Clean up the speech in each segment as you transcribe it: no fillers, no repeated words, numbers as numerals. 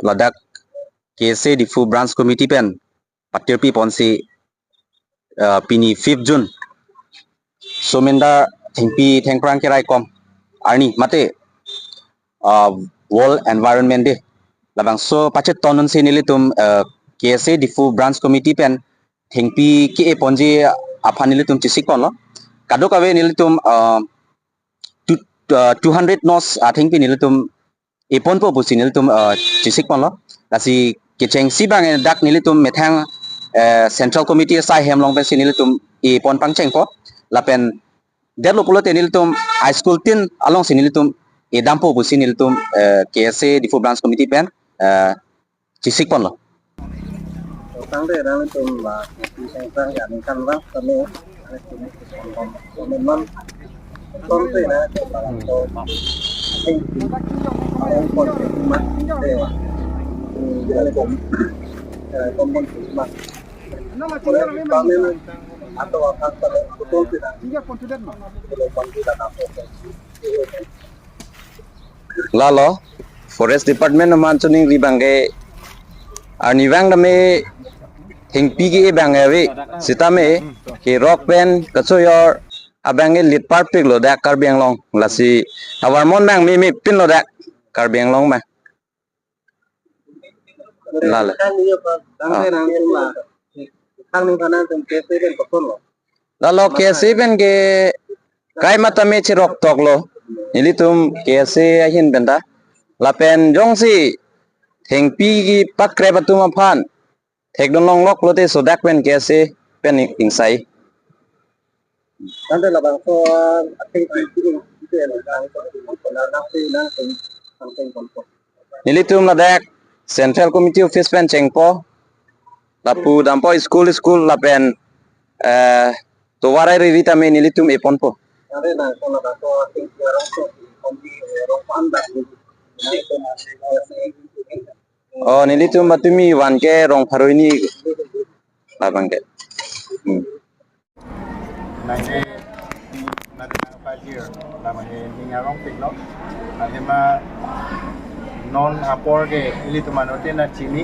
Ladakh KSA Difu Branch Committee pen patirpi ponsi pini 5 June somenda thengpi thengprang kirai kom arni mate World Environment Day labang so pachet tonon se nilitum KSA Difu Branch Committee pen thengpi ki e ponji apha nilitum chisik pon lo kado kawe nilitum 200 nos thengpi nilitum ipon po busi nilitum chisik pon lo lasi kicheng sibang dak nilitum methang Central Committee sai hemlong pen sinilitum ipon pangcheng po lapen derlo pulo nilitum high school tin along sinilitum dampo busi nilitum KSA Difu Branch Committee pen chisik pon lo Tang de rang tum la ti sang sang ya ning kan la tame ale tum kom man tom te na la to ting ang kon ma de ale kom mon ma na ma tinga na me ato akan ta to te na tinga kon te na kon te na lalo Forest Department man chuning ribange arniwang dame hingpi ki bangawe sitame ki rock pen kasoyor abange lit parpik lo dak karbeng long lasi awarmon bang mi pin lo dak karbeng long ma lala kan ni pa tang de rang tum la kang ni kana tum ke te den ko lo lalo KSA pen ke kai matame chi rock tok lo nilitum KSA ahin benda lapen jongsi hingpi ki pakre batuma phan Thekdon long lok lote sodak pen KSA pen insai Tante la bang so ating ting te la bang ko na na te na something kon ko nilitum ladak Central Committee Office pen chengpo lapu dampo school lapen to warai rivita me nilitum epon po are na ko la ko ating rong so kon di rong pan da oh nilitum matumi wan ke rong pharoini labang ke nanti nanti pagi namanya ningarong tiklo nanti non apor ke ili tu manote na chini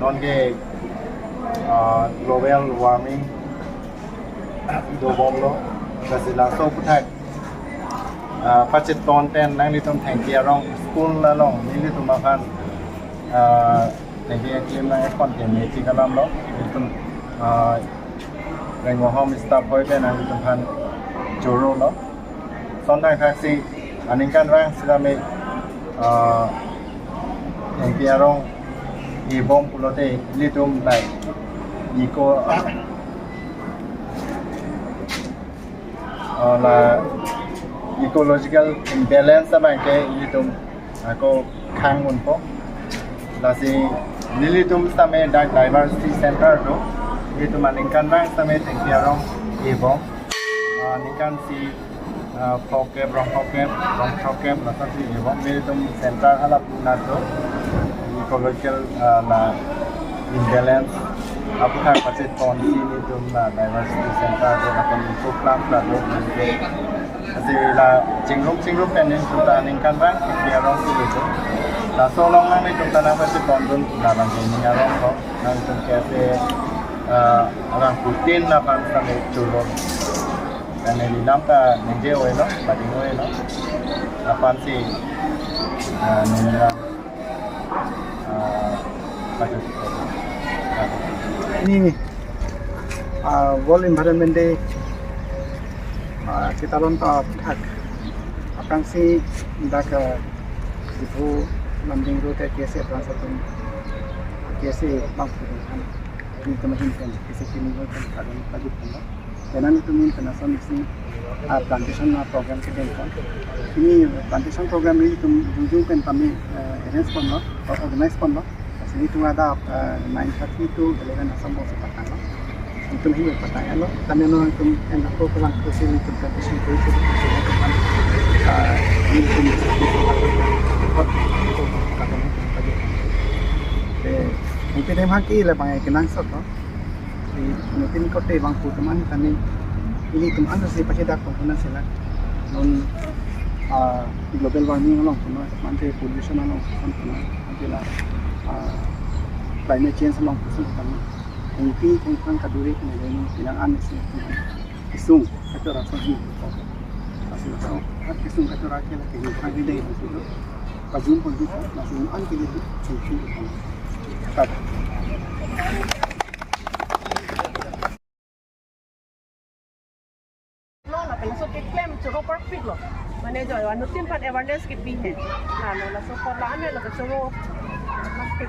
non ke global warming do bomlo kasi laso putak pachet ton ten nang litum thengkiarong school lalong ili tu makan thengkia kim na kon ke meti kalam lo litum Rengwa home staff hoy pe nang tumpan joro lo sondang kaksi aningkan rang sila me yang piarong ibom pulote litum lai iko la ecological imbalance sama ke litum ako kangun po lasi nilitum same diversity center do itu maningkan rang sampai tengkiarong ibong ningkan si prokep rong prokep lasan si ibong itu center halap nato ecological na imbalance apa kan pasti ton sini itu na diversity center do akan program do kasi la cingrup penin kita ningkan rang tengkiarong itu la solong nang itu tanah pasti ton dun na bang tengkiarong ko nang itu kafe orang Putin na pan sa medjulon dan ini nampak menjewe no badingoe no napan si nila ini World Environment Day kita lontar hak akan si dak Difu landing route KSA transaction KSA bangku ini teman-teman KSA ini kan ada lagi pun dan itu min penasa misi plantation program ke depan ini plantation program ini tunjukkan kami arrange pun organize pun sini tu ada 9:30 to 11 asam bos petang itu ini petang lo kami orang tu enak ko pelang kesini tu plantation itu ini mungkin dia maki le bangai kenang sot di mungkin kote bang pu teman kami ini teman tu si pasti dak komponen sila non global warming long teman pollution long itulah climate change long pusing kami mimpi tentang kaduri kena ini bilangan sih isung kata rasa ni masih rasa hat isung kata rakyat lagi yang ini deh itu pajun pun itu masih an kini itu sih tak so ke claim choro perfect lo mane jo wa nutin pat awareness ke pi he na lo la so por la ame lo ke choro mas ke